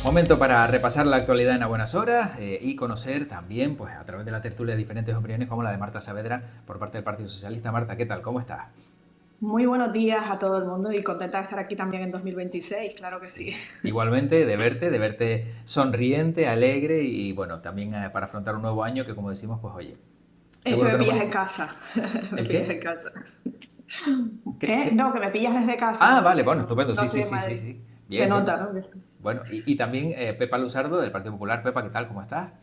Momento para repasar la actualidad en a buenas horas y conocer también, pues a través de la tertulia, diferentes opiniones como la de Marta Saavedra por parte del Partido Socialista. Marta, ¿qué tal? ¿Cómo estás? Muy buenos días a todo el mundo y contenta de estar aquí también en 2026, claro que sí. Sí. Igualmente, de verte sonriente, alegre y bueno, también para afrontar un nuevo año que como decimos, pues oye, Es que seguro me que nos pillas en vemos. casa, me ¿El pillas en qué? casa. ¿Qué, qué? No, que me pillas desde casa Ah, vale, porque bueno, estupendo, no sí, estoy sí, en sí, sí, Madrid. sí. Se Bien, bien. nota, ¿no? Bueno, y también Pepa Luzardo del Partido Popular. Pepa, ¿qué tal? ¿Cómo estás?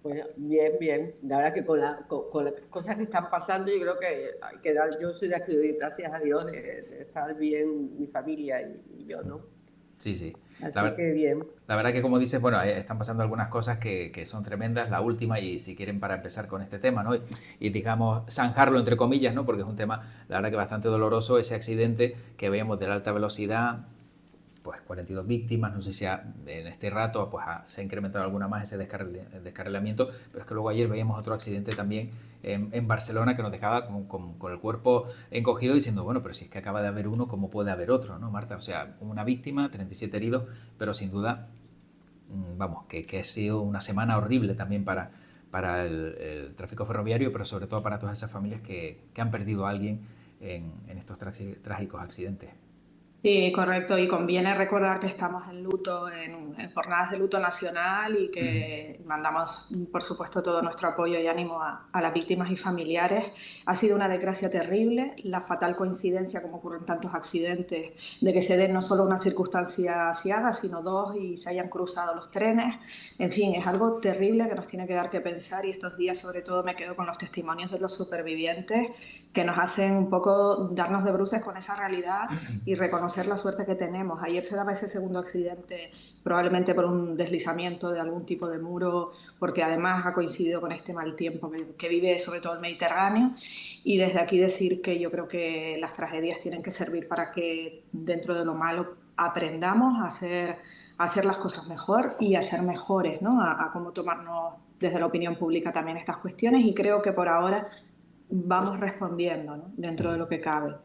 Bueno, bien, bien. La verdad que con las cosas que están pasando, yo creo que hay que dar, yo soy de aquí, doy gracias a Dios de estar bien mi familia y yo, ¿no? Sí, sí. La, Así ver- que bien. la verdad que como dices, bueno, están pasando algunas cosas que son tremendas. La última, y si quieren para empezar con este tema, ¿no? Y digamos, zanjarlo entre comillas, ¿no? Porque es un tema, la verdad que bastante doloroso, ese accidente que veíamos de la alta velocidad, pues 42 víctimas, no sé si en este rato pues se ha incrementado alguna más ese descarrilamiento, pero es que luego ayer veíamos otro accidente también en Barcelona que nos dejaba con el cuerpo encogido diciendo, bueno, pero si es que acaba de haber uno, ¿cómo puede haber otro, no, Marta? O sea, una víctima, 37 heridos, pero sin duda, vamos, que ha sido una semana horrible también para el tráfico ferroviario, pero sobre todo para todas esas familias que han perdido a alguien en estos trágicos accidentes. Sí, correcto. Y conviene recordar que estamos en luto, en jornadas de luto nacional y que mandamos, por supuesto, todo nuestro apoyo y ánimo a las víctimas y familiares. Ha sido una desgracia terrible, la fatal coincidencia, como ocurren tantos accidentes, de que se den no solo una circunstancia asiaga, sino dos y se hayan cruzado los trenes. En fin, es algo terrible que nos tiene que dar que pensar y estos días, sobre todo, me quedo con los testimonios de los supervivientes que nos hacen un poco darnos de bruces con esa realidad y reconocer la suerte que tenemos. Ayer se daba ese segundo accidente, probablemente por un deslizamiento de algún tipo de muro, porque además ha coincidido con este mal tiempo que vive sobre todo el Mediterráneo. Y desde aquí decir que yo creo que las tragedias tienen que servir para que dentro de lo malo aprendamos a hacer las cosas mejor y a ser mejores, ¿no? A cómo tomarnos desde la opinión pública también estas cuestiones y creo que por ahora vamos respondiendo, ¿no? Dentro de lo que cabe.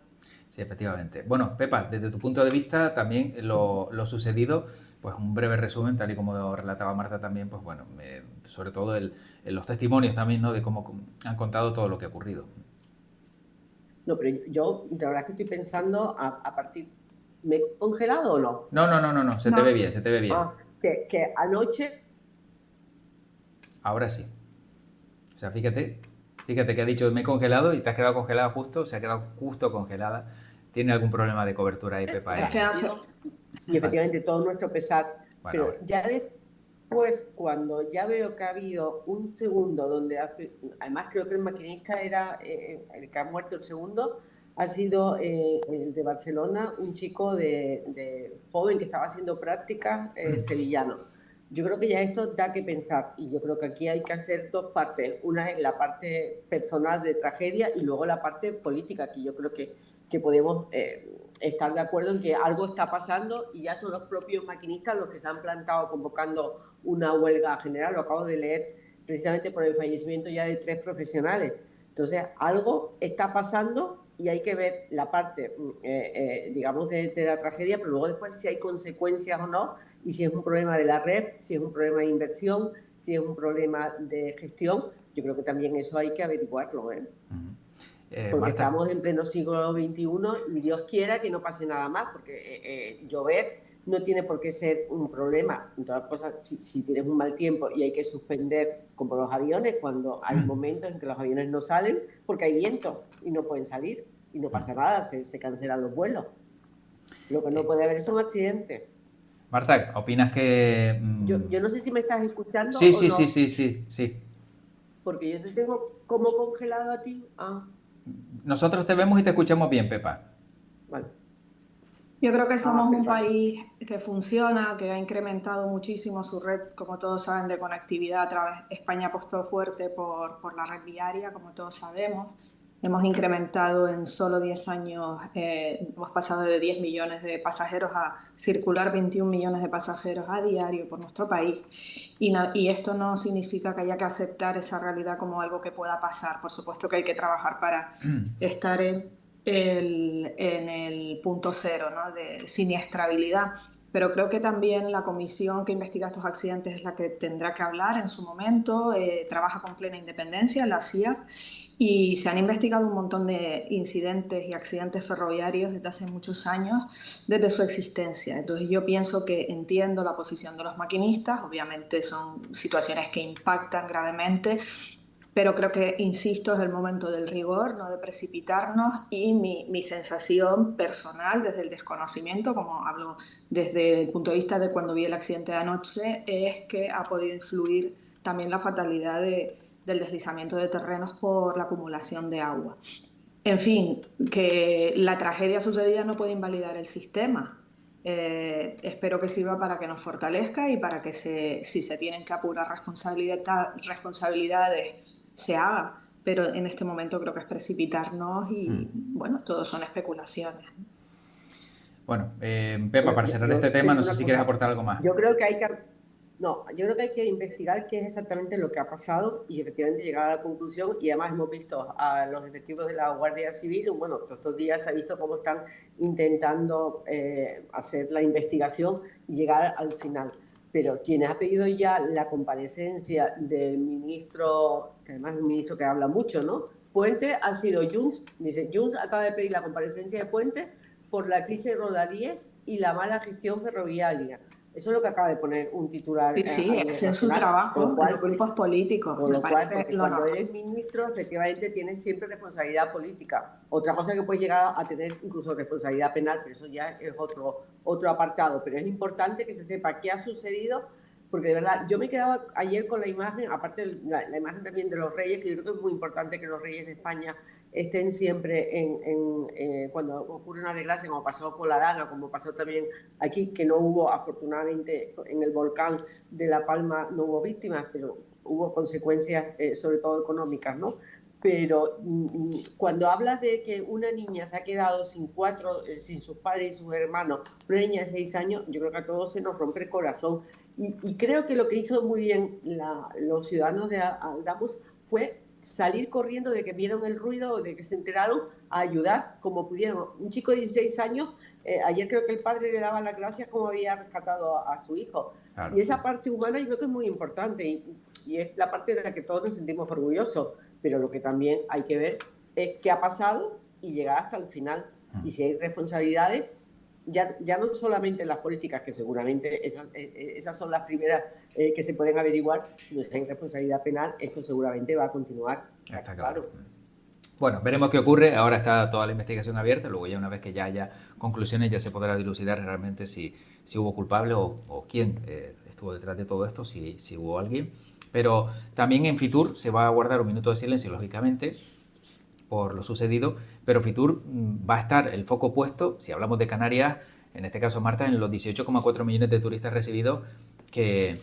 Sí, efectivamente. Bueno, Pepa, desde tu punto de vista, también lo sucedido, pues un breve resumen, tal y como relataba Marta también, pues bueno, sobre todo los testimonios también, ¿no? De cómo han contado todo lo que ha ocurrido. No, pero yo, la verdad que estoy pensando a partir, ¿me he congelado o no? No, no, no, no, no, se te ve No, bien, se te ve bien. Que anoche, Ahora sí. O sea, fíjate que ha dicho me he congelado y te has quedado congelada justo, se ha quedado justo congelada. ¿Tiene algún problema de cobertura ahí, Pepa? es que ha no sé. sido, y Vale. efectivamente todo nuestro pesar, Bueno, pero ahora. ya después, cuando ya veo que ha habido un segundo donde, además creo que el maquinista era el que ha muerto el segundo, ha sido el de Barcelona, un chico de joven que estaba haciendo prácticas sevillano. Yo creo que ya esto da que pensar y yo creo que aquí hay que hacer dos partes. Una es la parte personal de tragedia y luego la parte política, que yo creo que podemos estar de acuerdo en que algo está pasando y ya son los propios maquinistas los que se han plantado convocando una huelga general. Lo acabo de leer precisamente por el fallecimiento ya de 3 profesionales. Entonces, algo está pasando y hay que ver la parte, digamos, de la tragedia, pero luego después si hay consecuencias o no, y si es un problema de la red, si es un problema de inversión, si es un problema de gestión, yo creo que también eso hay que averiguarlo, ¿eh? Porque Marta, estamos en pleno siglo XXI y Dios quiera que no pase nada más, porque llover no tiene por qué ser un problema. En todas cosas, si tienes un mal tiempo y hay que suspender, como los aviones, cuando hay momentos en que los aviones no salen porque hay viento y no pueden salir y no pasa nada, se cancelan los vuelos. Lo que no eh, puede haber son accidentes. Marta, ¿opinas que...? Yo no sé si me estás escuchando Sí, o sí, sí, no, sí, sí, sí. porque yo te tengo como congelado a ti. Ah, Nosotros te vemos y te escuchamos bien, Pepa. vale. Yo creo que somos un Vale. país que funciona, que ha incrementado muchísimo su red, como todos saben, de conectividad a través. España apostó fuerte por la red viaria, como todos sabemos. Hemos incrementado en solo 10 años, hemos pasado de 10 millones de pasajeros a circular 21 millones de pasajeros a diario por nuestro país. Y esto no significa que haya que aceptar esa realidad como algo que pueda pasar. Por supuesto que hay que trabajar para estar en el punto cero, ¿no? De siniestrabilidad. pero creo que también la comisión que investiga estos accidentes es la que tendrá que hablar en su momento. Trabaja con plena independencia, la CIA, y se han investigado un montón de incidentes y accidentes ferroviarios desde hace muchos años, desde su existencia. Entonces yo pienso que entiendo la posición de los maquinistas, obviamente son situaciones que impactan gravemente, pero creo que, insisto, es el momento del rigor, no de precipitarnos, y mi sensación personal desde el desconocimiento, como hablo desde el punto de vista de cuando vi el accidente de anoche, es que ha podido influir también la fatalidad del deslizamiento de terrenos por la acumulación de agua. En fin, que la tragedia sucedida no puede invalidar el sistema. Espero que sirva para que nos fortalezca y para que si se tienen que apurar responsabilidades, se haga. Pero en este momento creo que es precipitarnos y, bueno, todo son especulaciones. Bueno, Pepa, para cerrar este tema, no sé si quieres aportar algo más. Yo creo que hay que... No, yo creo que hay que investigar qué es exactamente lo que ha pasado y efectivamente llegar a la conclusión. Y además hemos visto a los efectivos de la Guardia Civil, bueno, estos días se ha visto cómo están intentando hacer la investigación y llegar al final. Pero quien ha pedido ya la comparecencia del ministro, que además es un ministro que habla mucho, ¿no? Puente, ha sido Junts. Dice, Junts acaba de pedir la comparecencia de Puente por la crisis de Rodalíes y la mala gestión ferroviaria. Eso es lo que acaba de poner un titular. Sí, ese es su trabajo, los grupos políticos. Con lo cual, porque cuando normal. eres ministro, efectivamente tienes siempre responsabilidad política. Otra cosa que puedes llegar a tener incluso responsabilidad penal, pero eso ya es otro apartado. Pero es importante que se sepa qué ha sucedido, porque de verdad, yo me quedaba ayer con la imagen, aparte la imagen también de los reyes, que yo creo que es muy importante que los reyes de España estén siempre cuando ocurre una desgracia, como pasó con la Dana, como pasó también aquí, que no hubo, afortunadamente, en el volcán de La Palma no hubo víctimas, pero hubo consecuencias, sobre todo económicas, ¿no? Pero cuando hablas de que una niña se ha quedado sin sus padres y sus hermanos, una niña de 6 años, yo creo que a todos se nos rompe el corazón. Y creo que lo que hizo muy bien los ciudadanos de Aldamos fue salir corriendo de que vieron el ruido, de que se enteraron, a ayudar como pudieron. Un chico de 16 años, ayer creo que el padre le daba las gracias como había rescatado a su hijo. Claro. Y esa parte humana yo creo que es muy importante y es la parte de la que todos nos sentimos orgullosos, pero lo que también hay que ver es qué ha pasado y llegar hasta el final. Y si hay responsabilidades, ya no solamente las políticas, que seguramente esas son las primeras que se pueden averiguar, sino si hay responsabilidad penal, esto seguramente va a continuar. Está claro. Bueno, veremos qué ocurre. Ahora está toda la investigación abierta. Luego ya una vez que ya haya conclusiones ya se podrá dilucidar realmente si hubo culpable o quién estuvo detrás de todo esto, si hubo alguien. Pero también en Fitur se va a guardar un minuto de silencio, lógicamente, por lo sucedido, pero Fitur va a estar el foco puesto, si hablamos de Canarias, en este caso Marta, en los 18,4 millones de turistas recibidos, que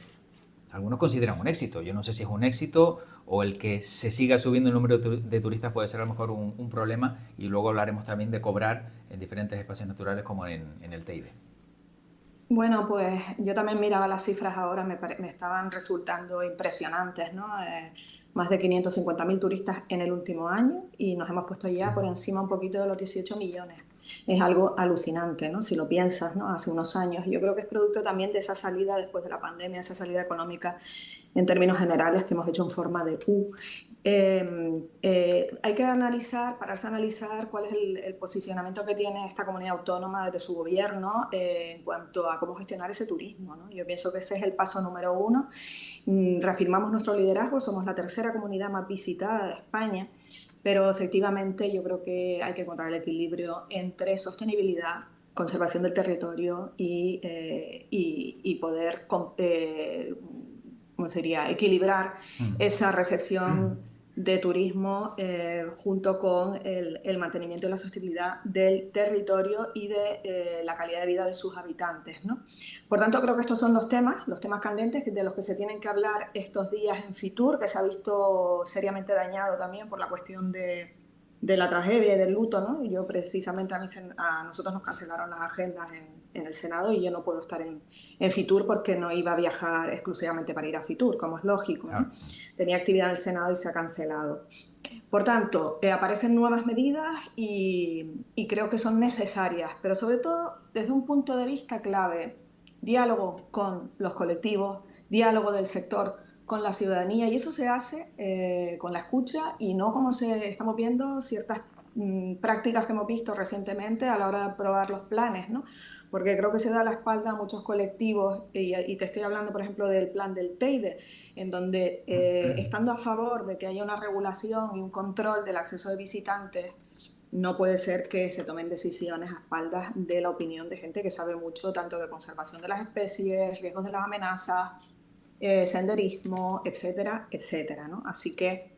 algunos consideran un éxito. Yo no sé si es un éxito o el que se siga subiendo el número de turistas puede ser a lo mejor un problema, y luego hablaremos también de cobrar en diferentes espacios naturales como en el Teide. Bueno, pues yo también miraba las cifras ahora, me estaban resultando impresionantes, ¿no? Más de 550.000 turistas en el último año y nos hemos puesto ya por encima un poquito de los 18 millones. Es algo alucinante, ¿no? Si lo piensas, ¿no? Hace unos años. Yo creo que es producto también de esa salida después de la pandemia, esa salida económica en términos generales que hemos hecho en forma de U. Hay que pararse a analizar cuál es el posicionamiento que tiene esta comunidad autónoma desde su gobierno en cuanto a cómo gestionar ese turismo, ¿no? Yo pienso que ese es el paso número 1. Reafirmamos nuestro liderazgo, somos la tercera comunidad más visitada de España, pero efectivamente yo creo que hay que encontrar el equilibrio entre sostenibilidad, conservación del territorio y poder ¿cómo sería? Equilibrar esa recepción de turismo junto con el mantenimiento y la sostenibilidad del territorio y de la calidad de vida de sus habitantes, ¿no? Por tanto, creo que estos son los temas candentes de los que se tienen que hablar estos días en Fitur, que se ha visto seriamente dañado también por la cuestión de la tragedia y del luto, ¿no? Yo precisamente a nosotros nos cancelaron las agendas en el Senado y yo no puedo estar en Fitur porque no iba a viajar exclusivamente para ir a Fitur, como es lógico, ¿no? Tenía actividad en el Senado y se ha cancelado. Por tanto, aparecen nuevas medidas y creo que son necesarias, pero sobre todo desde un punto de vista clave. diálogo con los colectivos, diálogo del sector con la ciudadanía, y eso se hace con la escucha y no como estamos viendo ciertas prácticas que hemos visto recientemente a la hora de aprobar los planes, ¿no? Porque creo que se da la espalda a muchos colectivos, y te estoy hablando, por ejemplo, del plan del Teide, en donde estando a favor de que haya una regulación y un control del acceso de visitantes, no puede ser que se tomen decisiones a espaldas de la opinión de gente que sabe mucho tanto de conservación de las especies, riesgos de las amenazas, senderismo, etcétera, etcétera, ¿no? Así que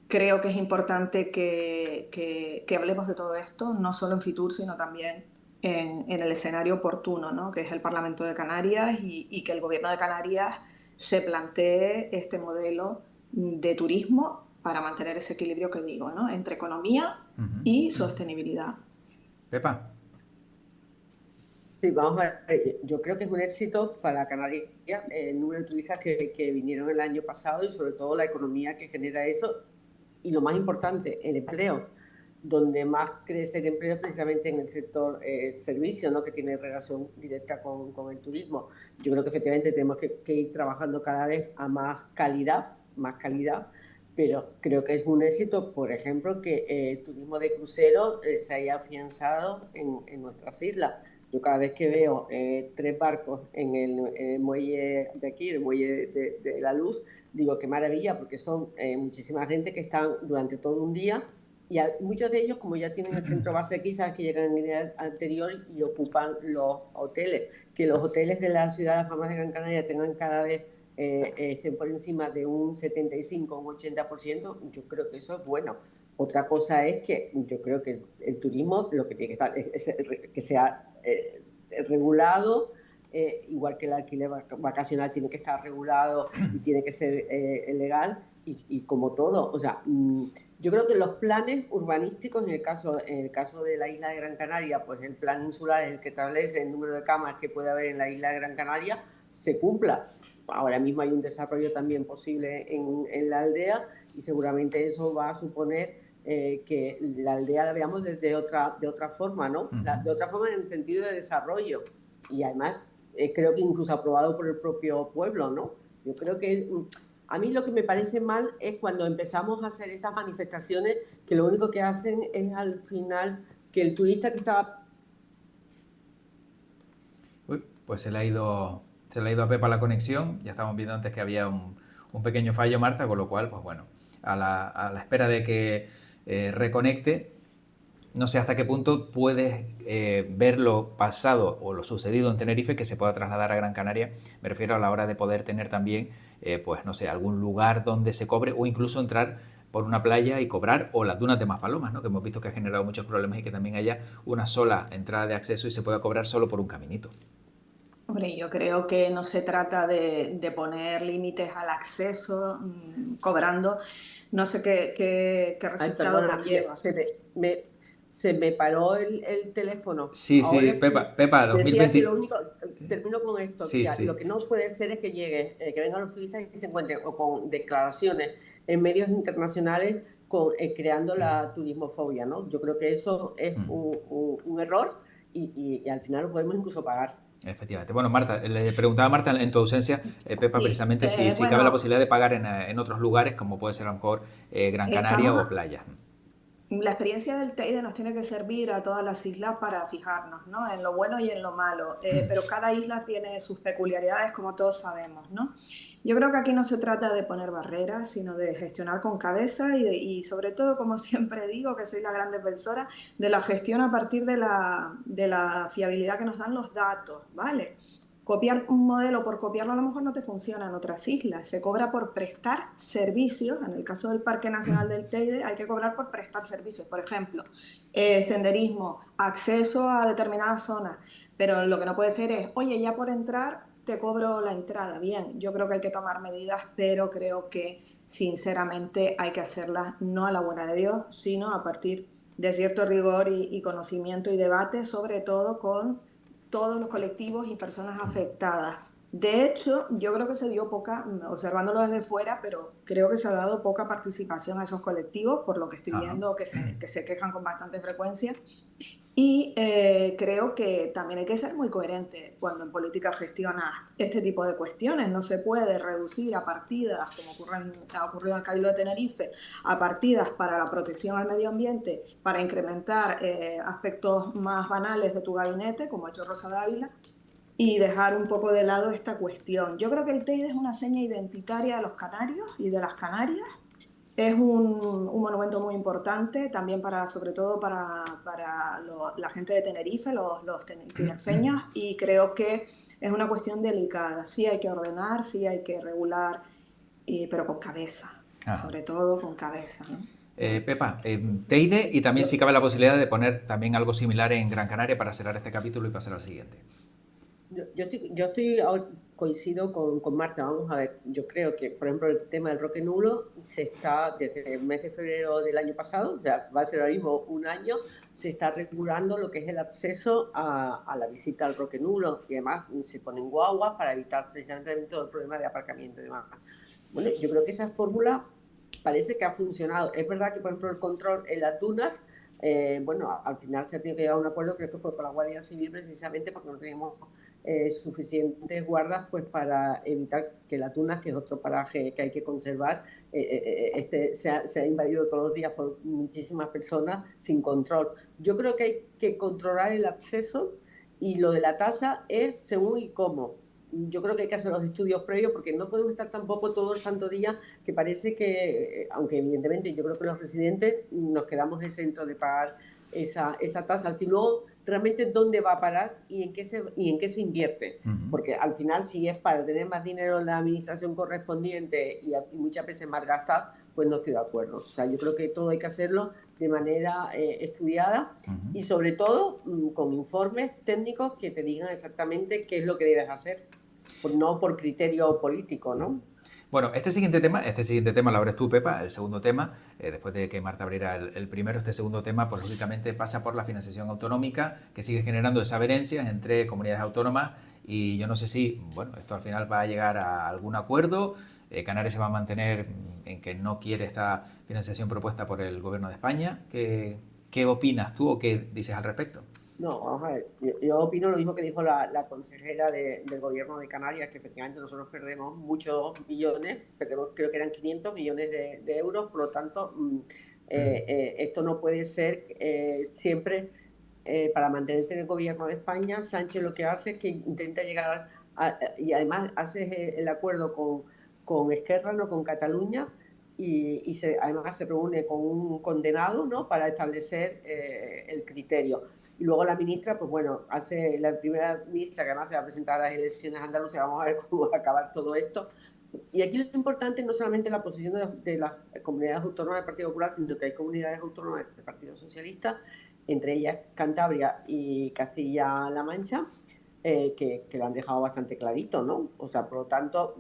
creo que es importante que hablemos de todo esto, no solo en Fitur, sino también en el escenario oportuno, ¿no? Que es el Parlamento de Canarias, y que el Gobierno de Canarias se plantee este modelo de turismo para mantener ese equilibrio que digo, ¿no? Entre economía y sostenibilidad. Pepa. Sí, vamos a ver. Yo creo que es un éxito para Canarias el número de turistas que vinieron el año pasado y sobre todo la economía que genera eso y lo más importante, el empleo, donde más crece el empleo es precisamente en el sector servicio, ¿no? Que tiene relación directa con el turismo. Yo creo que efectivamente tenemos que ir trabajando cada vez a más calidad, pero creo que es un éxito, por ejemplo, que el turismo de crucero se haya afianzado en nuestras islas. Yo cada vez que veo 3 barcos en el muelle de aquí, el muelle de La Luz, digo qué maravilla, porque son muchísima gente que están durante todo un día y muchos de ellos, como ya tienen el centro base aquí, saben que llegan en el día anterior y ocupan los hoteles. Que los hoteles de la ciudad de Las Palmas de Gran Canaria tengan cada vez estén por encima de un 75 o un 80%, yo creo que eso es bueno. Otra cosa es que yo creo que el turismo lo que tiene que estar es que sea regulado, igual que el alquiler vacacional tiene que estar regulado y tiene que ser legal, y como todo, o sea, yo creo que los planes urbanísticos, en el caso de la isla de Gran Canaria, pues el plan insular es el que establece el número de camas que puede haber en la isla de Gran Canaria, se cumpla. Ahora mismo hay un desarrollo también posible en la aldea y seguramente eso va a suponer que la aldea la veamos de otra forma, ¿no? De otra forma en el sentido de desarrollo. Y además creo que incluso aprobado por el propio pueblo, ¿no? Yo creo que a mí lo que me parece mal es cuando empezamos a hacer estas manifestaciones que lo único que hacen es al final que el turista que estaba... Uy, pues se le ha ido a Pepa la conexión. Ya estábamos viendo antes que había un pequeño fallo, Marta, con lo cual, pues bueno, a la espera de que reconecte. No sé hasta qué punto puedes ver lo pasado o lo sucedido en Tenerife que se pueda trasladar a Gran Canaria. Me refiero a la hora de poder tener también, pues no sé, algún lugar donde se cobre, o incluso entrar por una playa y cobrar, o las dunas de Maspalomas, ¿no? Que hemos visto que ha generado muchos problemas, y que también haya una sola entrada de acceso y se pueda cobrar solo por un caminito. Hombre, yo creo que no se trata de poner límites al acceso cobrando. No sé qué Ay, resultado perdona, conlleva. se me paró el teléfono. Sí, sí, Ahora Pepa, sí. Pepa, Decía que lo 2020. único, termino con esto, que Sí, lo sí. que no puede ser es que llegue, que vengan los turistas y se encuentren o con declaraciones en medios internacionales creando la turismofobia, ¿no? Yo creo que eso es un error y al final lo podemos incluso pagar. Efectivamente. Bueno, Marta, le preguntaba a Marta en tu ausencia, Pepa, Sí, precisamente si cabe la bueno, posibilidad de pagar en otros lugares, como puede ser a lo mejor Gran Canaria estamos o playa. La experiencia del Teide nos tiene que servir a todas las islas para fijarnos, ¿no? En lo bueno y en lo malo, pero cada isla tiene sus peculiaridades, como todos sabemos, ¿no? Yo creo que aquí no se trata de poner barreras, sino de gestionar con cabeza y sobre todo, como siempre digo, que soy la gran defensora de la gestión a partir de la fiabilidad que nos dan los datos, ¿vale? Copiar un modelo por copiarlo a lo mejor no te funciona en otras islas. Se cobra por prestar servicios. En el caso del Parque Nacional del Teide hay que cobrar por prestar servicios. Por ejemplo, senderismo, acceso a determinadas zonas. Pero lo que no puede ser es, oye, ya por entrar te cobro la entrada. Bien, yo creo que hay que tomar medidas, pero creo que sinceramente hay que hacerlas no a la buena de Dios, sino a partir de cierto rigor y conocimiento y debate, sobre todo con todos los colectivos y personas afectadas. De hecho, yo creo que se dio poca, observándolo desde fuera, pero creo que se ha dado poca participación a esos colectivos, por lo que estoy Ajá. viendo que se quejan con bastante frecuencia. Y creo que también hay que ser muy coherente cuando en política gestionas este tipo de cuestiones. No se puede reducir a partidas, como ha ocurrido en el Cabildo de Tenerife, a partidas para la protección al medio ambiente, para incrementar aspectos más banales de tu gabinete, como ha hecho Rosa Dávila, y dejar un poco de lado esta cuestión. Yo creo que el Teide es una seña identitaria de los canarios y de las Canarias. Es un monumento muy importante también para, sobre todo para la gente de Tenerife, los tinerfeños, y creo que es una cuestión delicada. Sí hay que ordenar, sí hay que regular, pero con cabeza, Ajá. sobre todo con cabeza, ¿no? Pepa, Teide y también Yo, si cabe la posibilidad de poner también algo similar en Gran Canaria para cerrar este capítulo y pasar al siguiente. coincido con Marta. Vamos a ver, yo creo que, por ejemplo, el tema del roque nulo se está, desde el mes de febrero del año pasado, ya va a ser ahora mismo un año, se está regulando lo que es el acceso a la visita al roque nulo, y además se ponen guaguas para evitar precisamente todo el problema de aparcamiento y demás. Bueno, yo creo que esa fórmula parece que ha funcionado. Es verdad que, por ejemplo, el control en las dunas, bueno, al final se ha tenido que llegar a un acuerdo, creo que fue con la Guardia Civil, precisamente porque no teníamos suficientes guardas pues para evitar que las dunas, que es otro paraje que hay que conservar, se ha invadido todos los días por muchísimas personas sin control. Yo creo que hay que controlar el acceso, y lo de la tasa es según y cómo. Yo creo que hay que hacer los estudios previos, porque no podemos estar tampoco todo el santo día, que parece que, aunque evidentemente yo creo que los residentes nos quedamos exentos de pagar esa tasa, si luego realmente dónde va a parar y en qué se invierte. Porque al final, si es para tener más dinero en la administración correspondiente y muchas veces más gastar, pues no estoy de acuerdo. O sea, yo creo que todo hay que hacerlo de manera estudiada, y sobre todo con informes técnicos que te digan exactamente qué es lo que debes hacer, no por criterio político, ¿no? Bueno, este siguiente tema lo abres tú, Pepa, el segundo tema, después de que Marta abriera el primero, este segundo tema, pues lógicamente pasa por la financiación autonómica, que sigue generando desavenencias entre comunidades autónomas, y yo no sé si, bueno, esto al final va a llegar a algún acuerdo. Canarias se va a mantener en que no quiere esta financiación propuesta por el Gobierno de España. ¿Qué opinas tú o qué dices al respecto? No, vamos a ver, yo opino lo mismo que dijo la consejera del gobierno de Canarias, que efectivamente nosotros perdemos muchos millones, perdemos, creo que eran 500 millones de euros, por lo tanto, esto no puede ser siempre para mantenerte en el gobierno de España. Sánchez lo que hace es que intenta llegar y además hace el acuerdo con Esquerra, no con Cataluña, y además se reúne con un condenado, ¿no?, para establecer el criterio. Y luego la ministra, pues bueno, hace la primera ministra, que además se va a presentar a las elecciones andaluzas. Vamos a ver cómo va a acabar todo esto. Y aquí lo importante no solamente la posición de las comunidades autónomas del Partido Popular, sino que hay comunidades autónomas del Partido Socialista, entre ellas Cantabria y Castilla-La Mancha, que lo han dejado bastante clarito, ¿no? O sea, por lo tanto,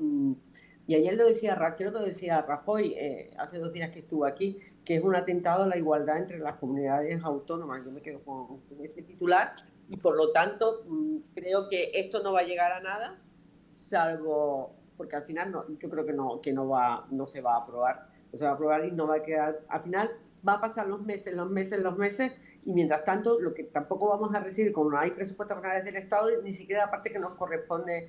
y ayer creo que lo decía Rajoy, hace 2 días que estuvo aquí, que es un atentado a la igualdad entre las comunidades autónomas. Yo me quedo con ese titular, y por lo tanto creo que esto no va a llegar a nada, salvo, porque al final yo creo que no se va a aprobar. No se va a aprobar y no va a quedar, al final va a pasar los meses, y mientras tanto lo que tampoco vamos a recibir, como no hay presupuestos generales del Estado, ni siquiera la parte que nos corresponde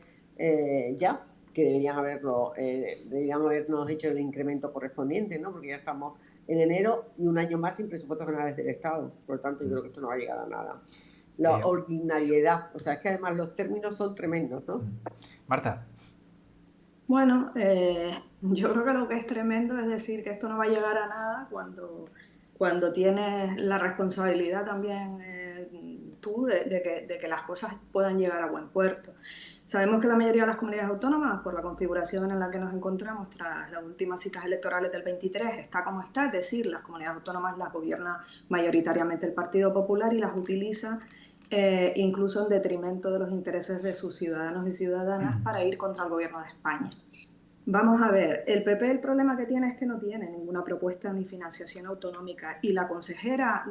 ya, que deberían habernos hecho el incremento correspondiente, ¿no? Porque ya estamos en enero y un año más sin presupuestos generales del Estado. Por lo tanto, yo creo que esto no va a llegar a nada. La ordinariedad, o sea, es que además los términos son tremendos, ¿no? Marta. Bueno, yo creo que lo que es tremendo es decir que esto no va a llegar a nada cuando tienes la responsabilidad también tú de que las cosas puedan llegar a buen puerto. Sabemos que la mayoría de las comunidades autónomas, por la configuración en la que nos encontramos tras las últimas citas electorales del 23, está como está, es decir, las comunidades autónomas las gobierna mayoritariamente el Partido Popular y las utiliza incluso en detrimento de los intereses de sus ciudadanos y ciudadanas para ir contra el gobierno de España. Vamos a ver, el PP el problema que tiene es que no tiene ninguna propuesta ni financiación autonómica y la consejera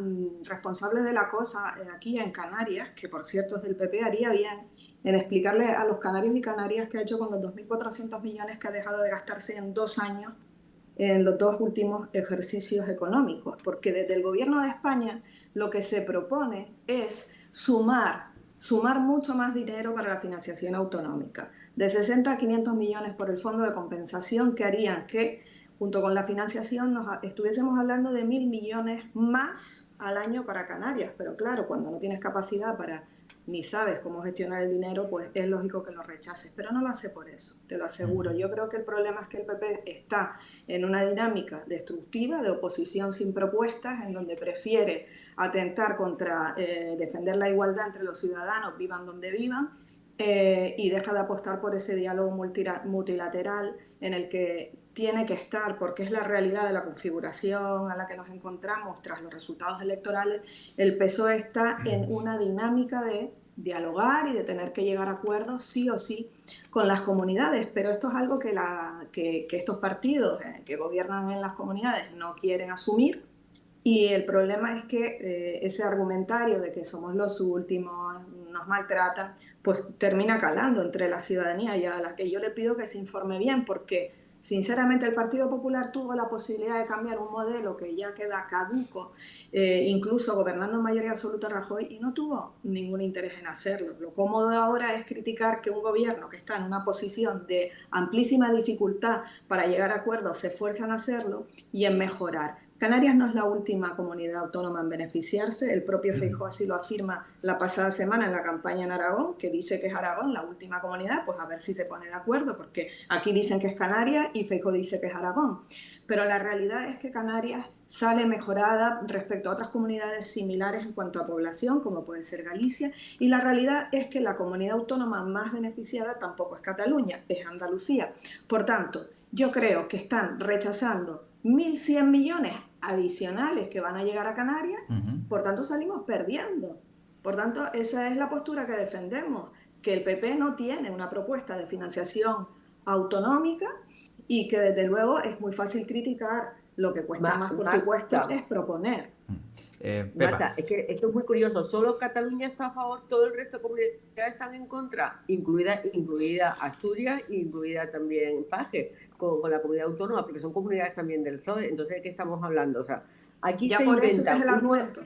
responsable de la cosa aquí en Canarias, que por cierto es del PP, haría bien en explicarle a los canarios y canarias qué ha hecho con los 2.400 millones que ha dejado de gastarse en 2 años en los 2 últimos ejercicios económicos, porque desde el gobierno de España lo que se propone es sumar mucho más dinero para la financiación autonómica, de 60 a 500 millones por el fondo de compensación, que harían que, junto con la financiación, estuviésemos hablando de 1.000 millones más al año para Canarias. Pero claro, cuando no tienes capacidad para ni sabes cómo gestionar el dinero, pues es lógico que lo rechaces. Pero no lo hace por eso, te lo aseguro. Yo creo que el problema es que el PP está en una dinámica destructiva, de oposición sin propuestas, en donde prefiere atentar contra defender la igualdad entre los ciudadanos, vivan donde vivan, y deja de apostar por ese diálogo multilateral en el que tiene que estar, porque es la realidad de la configuración a la que nos encontramos tras los resultados electorales. El PSOE está en una dinámica de dialogar y de tener que llegar a acuerdos sí o sí con las comunidades, pero esto es algo que estos partidos que gobiernan en las comunidades no quieren asumir. Y el problema es que ese argumentario de que somos los últimos, nos maltratan, pues termina calando entre la ciudadanía, y a la que yo le pido que se informe bien, porque sinceramente el Partido Popular tuvo la posibilidad de cambiar un modelo que ya queda caduco, incluso gobernando en mayoría absoluta Rajoy, y no tuvo ningún interés en hacerlo. Lo cómodo ahora es criticar que un gobierno que está en una posición de amplísima dificultad para llegar a acuerdos se esfuerza en hacerlo y en mejorar. Canarias no es la última comunidad autónoma en beneficiarse. El propio Feijóo así lo afirma la pasada semana en la campaña en Aragón, que dice que es Aragón la última comunidad. Pues a ver si se pone de acuerdo, porque aquí dicen que es Canarias y Feijóo dice que es Aragón. Pero la realidad es que Canarias sale mejorada respecto a otras comunidades similares en cuanto a población, como puede ser Galicia, y la realidad es que la comunidad autónoma más beneficiada tampoco es Cataluña, es Andalucía. Por tanto, yo creo que están rechazando 1.100 millones adicionales que van a llegar a Canarias, por tanto salimos perdiendo. Por tanto, esa es la postura que defendemos, que el PP no tiene una propuesta de financiación autonómica y que desde luego es muy fácil criticar. Lo que cuesta más, por supuesto, es proponer. Marta, es que esto es muy curioso. Solo Cataluña está a favor, todo el resto de comunidades están en contra, incluida Asturias e incluida también Paje, con la comunidad autónoma, porque son comunidades también del PSOE. Entonces, ¿de qué estamos hablando? O sea, aquí ya se por inventa... eso es el argumento.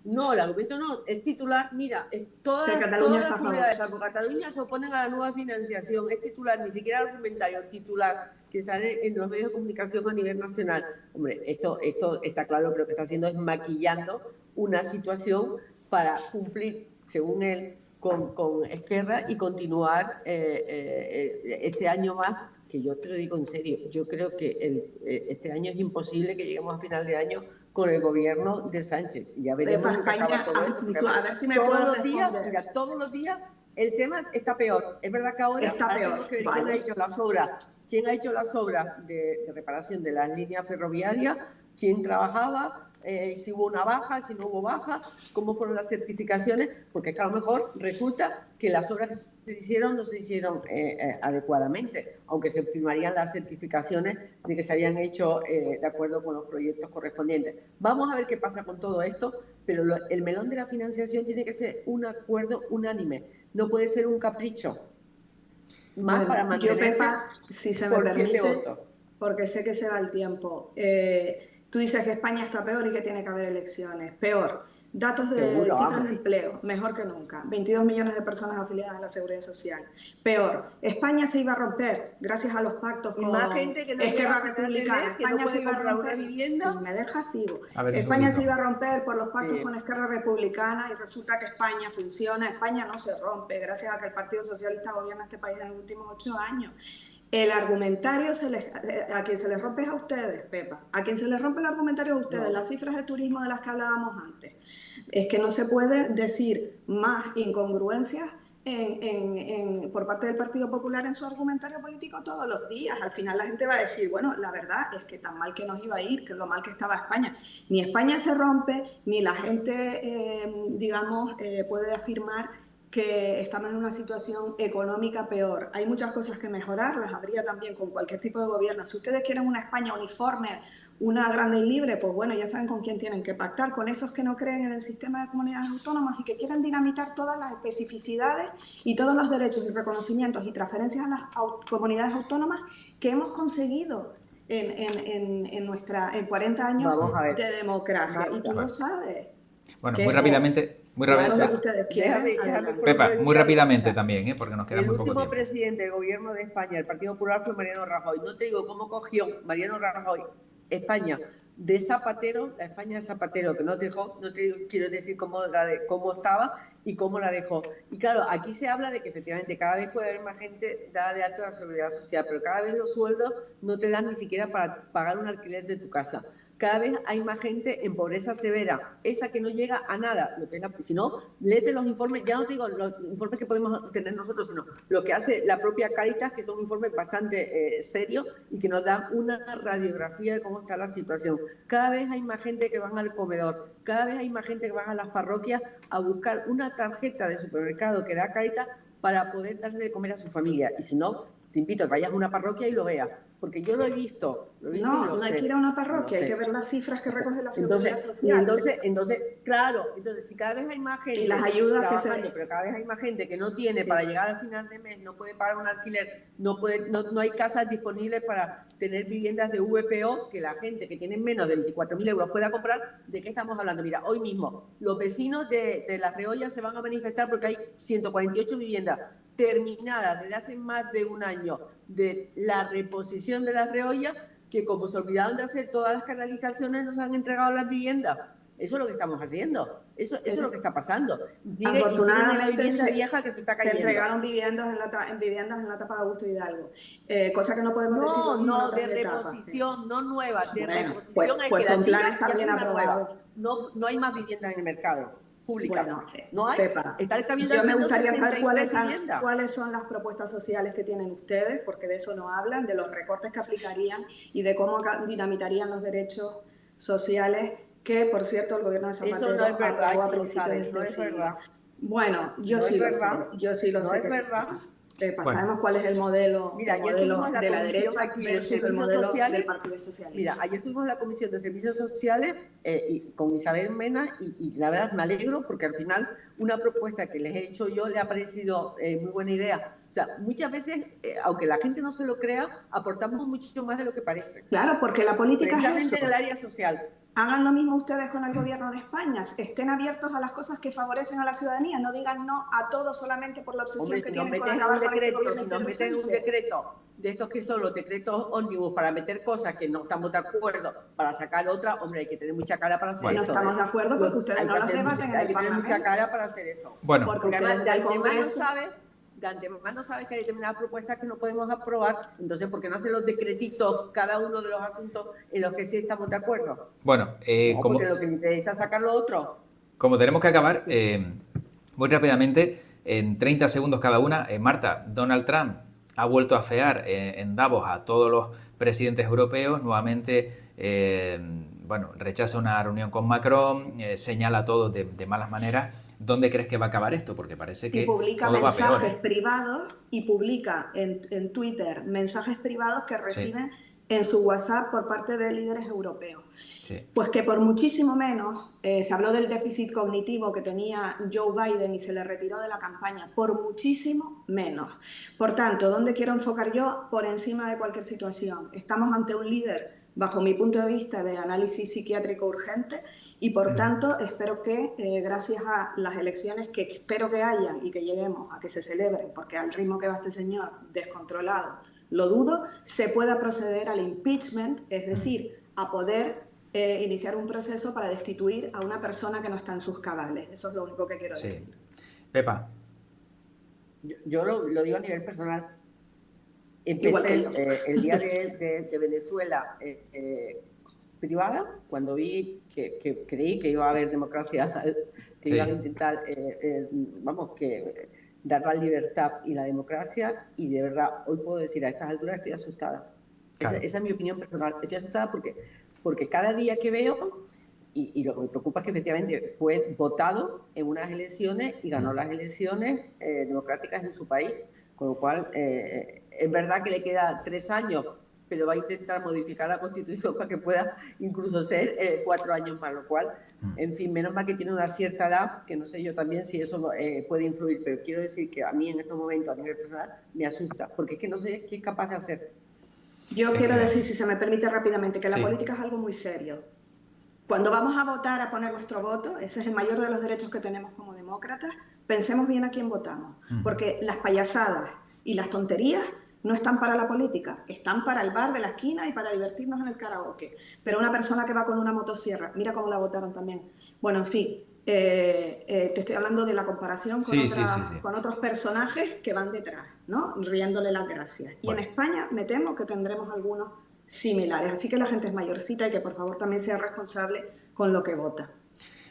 No, el argumento no, es titular. Mira, todas las comunidades, salvo Cataluña, se oponen a la nueva financiación. Es titular, ni siquiera argumentario, titular, que sale en los medios de comunicación a nivel nacional. Hombre, esto está claro, que lo que está haciendo es maquillando una situación para cumplir, según él, con Esquerra y continuar este año más, que yo te lo digo en serio. Yo creo que este año es imposible que lleguemos a final de año con el gobierno de Sánchez. Ya veremos España, a ver si me puedo responder. Mira, todos los días el tema está peor. Es verdad que ahora está peor. Que vale. ¿Quién ha hecho las obras de reparación de las líneas ferroviarias? ¿Quién trabajaba? Si hubo una baja, si no hubo baja, cómo fueron las certificaciones, porque es que a lo mejor resulta que las obras que se hicieron no se hicieron adecuadamente, aunque se firmarían las certificaciones de que se habían hecho de acuerdo con los proyectos correspondientes. Vamos a ver qué pasa con todo esto, pero el melón de la financiación tiene que ser un acuerdo unánime, no puede ser un capricho. Más bueno, para mantener. Yo, Pepa, si se me permite, porque sé que se va el tiempo. Tú dices que España está peor y que tiene que haber elecciones. Peor. Datos de cifras de empleo, mejor que nunca. 22 millones de personas afiliadas a la Seguridad Social. Peor. España se iba a romper gracias a los pactos con Esquerra Republicana. España se iba a romper. Si me dejas, sigo. España se iba a romper por los pactos con Esquerra Republicana y resulta que España funciona. España no se rompe gracias a que el Partido Socialista gobierna este país en los últimos 8 años. El argumentario a quien se les rompe es a ustedes, Pepa. A quien se les rompe el argumentario es a ustedes. Las cifras de turismo de las que hablábamos antes. Es que no se puede decir más incongruencias por parte del Partido Popular en su argumentario político todos los días. Al final la gente va a decir, bueno, la verdad es que tan mal que nos iba a ir, que lo mal que estaba España. Ni España se rompe, ni la gente, puede afirmar que estamos en una situación económica peor. Hay muchas cosas que mejorar, las habría también con cualquier tipo de gobierno. Si ustedes quieren una España uniforme, una grande y libre, pues bueno, ya saben con quién tienen que pactar, con esos que no creen en el sistema de comunidades autónomas y que quieren dinamitar todas las especificidades y todos los derechos y reconocimientos y transferencias a las comunidades autónomas que hemos conseguido en 40 años Vamos a ver, de democracia. Y tú Marta. lo sabes. Bueno, Que muy rápidamente, si eso es lo que ustedes quieren, Déjame adelante. por lo menos Pepa, muy decir alguna rápidamente cosa. también, porque nos queda El muy poco último tiempo. presidente del gobierno de España, el Partido Popular, fue Mariano Rajoy. No te digo cómo cogió Mariano Rajoy España de Zapatero, la España de Zapatero, que no dejó, no te quiero decir cómo estaba y cómo la dejó. Y claro, aquí se habla de que efectivamente cada vez puede haber más gente dada de alta a la seguridad social, pero cada vez los sueldos no te dan ni siquiera para pagar un alquiler de tu casa. Cada vez hay más gente en pobreza severa, esa que no llega a nada. Lo que si no, léete los informes, ya no te digo los informes que podemos tener nosotros, sino lo que hace la propia Cáritas, que son informes bastante serios y que nos dan una radiografía de cómo está la situación. Cada vez hay más gente que van al comedor, cada vez hay más gente que van a las parroquias a buscar una tarjeta de supermercado que da Cáritas para poder darle de comer a su familia. Y si no, te invito a que vayas a una parroquia y lo veas, porque yo lo he visto y No, lo no hay sé. que ir a una parroquia, Lo hay sé. que ver las cifras que recoge la Seguridad Social. Entonces, claro, si cada vez hay más gente Y las ayudas trabajando, pero cada vez hay más gente que no tiene para llegar al final de mes, no puede pagar un alquiler, no hay casas disponibles para tener viviendas de VPO que la gente que tiene menos de 24.000 euros pueda comprar. ¿De qué estamos hablando? Mira, hoy mismo los vecinos de Las Reollas se van a manifestar porque hay 148 viviendas terminadas desde hace más de un año de la reposición de Las Reollas, que como se olvidaron de hacer todas las canalizaciones, nos han entregado las viviendas. Eso es lo que estamos haciendo. Eso es lo que está pasando. Y siguen en la vivienda vieja que se está cayendo. Se entregaron viviendas en la etapa de Augusto Hidalgo. Cosa que no podemos decir lo mismo en otras de etapas. reposición, no nuevas. De reposición hay pues que son la planes tiran y también hacen una aprobados. nueva. No hay más viviendas en el mercado. Públicas. Bueno, no hay. Pepa, yo me gustaría saber cuáles son las propuestas sociales que tienen ustedes, porque de eso no hablan, de los recortes que aplicarían y de cómo dinamitarían los derechos sociales que, por cierto, el gobierno de Zapatero eso no es verdad, aprobó a principios de este siglo. Bueno, yo sí lo sé. No es verdad. Pepa, sabemos cuál es el modelo, Mira, de la derecha versus el modelo del Partido Socialista. Mira, ayer tuvimos la Comisión de Servicios Sociales con Isabel Mena y la verdad me alegro porque al final una propuesta que les he hecho yo le ha parecido muy buena idea. O sea, muchas veces, aunque la gente no se lo crea, aportamos mucho más de lo que parece. Claro, porque la política es eso. En el área social. Hagan lo mismo ustedes con el gobierno de España, estén abiertos a las cosas que favorecen a la ciudadanía, no digan no a todo solamente por la obsesión que tienen con acabar con este gobierno. Si nos meten un decreto de estos que son los decretos ómnibus para meter cosas que no estamos de acuerdo, para sacar otra, hombre, hay que tener mucha cara para hacer eso. No estamos de acuerdo porque ustedes no las debaten en el Parlamento. Hay que tener mucha cara para hacer eso. Bueno, porque además de antemano sabes que hay determinadas propuestas que no podemos aprobar, entonces ¿por qué no hacen los decretitos cada uno de los asuntos en los que sí estamos de acuerdo? Bueno, porque lo que me interesa es sacar lo otro. Como tenemos que acabar, muy rápidamente, en 30 segundos cada una, Marta, Donald Trump ha vuelto a afear en Davos a todos los presidentes europeos, nuevamente rechaza una reunión con Macron, señala a todos de malas maneras. ¿Dónde crees que va a acabar esto? Porque parece que publica todo va peor. mensajes privados y publica en Twitter mensajes privados que reciben en su WhatsApp por parte de líderes europeos. Sí. Pues que por muchísimo menos, se habló del déficit cognitivo que tenía Joe Biden y se le retiró de la campaña, por muchísimo menos. Por tanto, ¿dónde quiero enfocar yo? Por encima de cualquier situación. Estamos ante un líder, bajo mi punto de vista, de análisis psiquiátrico urgente y por tanto espero que, gracias a las elecciones que espero que hayan y que lleguemos a que se celebren, porque al ritmo que va este señor descontrolado, lo dudo, se pueda proceder al impeachment, es decir, a poder iniciar un proceso para destituir a una persona que no está en sus cabales. Eso es lo único que quiero decir. Pepa. Yo lo digo a nivel personal. Empecé el día de Venezuela privada, cuando vi que creí que iba a haber democracia, que iban a intentar, dar la libertad y la democracia, y de verdad, hoy puedo decir, a estas alturas estoy asustada. Claro. Esa es mi opinión personal. Estoy asustada porque cada día que veo y lo que me preocupa es que efectivamente fue votado en unas elecciones y ganó las elecciones democráticas en su país, con lo cual es verdad que le queda 3 años, pero va a intentar modificar la Constitución para que pueda incluso ser 4 años más, lo cual, en fin, menos mal que tiene una cierta edad, que no sé yo también si eso puede influir, pero quiero decir que a mí en estos momentos, a nivel personal, me asusta, porque es que no sé qué es capaz de hacer. Yo quiero decir, si se me permite rápidamente, que la política es algo muy serio. Cuando vamos a votar, a poner nuestro voto, ese es el mayor de los derechos que tenemos como demócratas, pensemos bien a quién votamos, porque las payasadas y las tonterías no están para la política, están para el bar de la esquina y para divertirnos en el karaoke. Pero una persona que va con una motosierra, mira cómo la votaron también. Bueno, en fin, te estoy hablando de la comparación con otros personajes que van detrás, ¿no? Riéndole las gracias. Y en España me temo que tendremos algunos similares. Así que la gente es mayorcita y que por favor también sea responsable con lo que vota.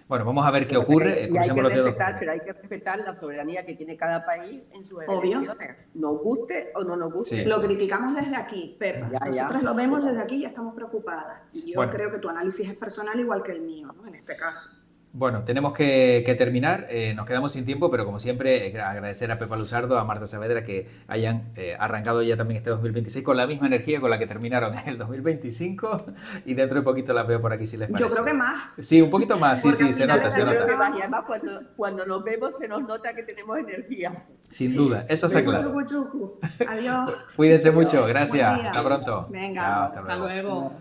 Bueno, vamos a ver qué ocurre. Pero hay que respetar la soberanía que tiene cada país en sus elecciones. Nos guste o no nos guste. Sí. Lo criticamos desde aquí, Pepa. Nosotras lo vemos desde aquí y estamos preocupadas. Y yo creo que tu análisis es personal igual que el mío, ¿no? En este caso. Bueno, tenemos que terminar, nos quedamos sin tiempo, pero como siempre agradecer a Pepa Luzardo, a Marta Saavedra que hayan arrancado ya también este 2026 con la misma energía con la que terminaron el 2025 y dentro de poquito las veo por aquí si les parece. Yo creo que más. Sí, un poquito más, sí, se nota. Además, cuando nos vemos se nos nota que tenemos energía. Sin duda, eso está claro. Adiós. Cuídense mucho, gracias, hasta pronto. Venga, chao, hasta luego.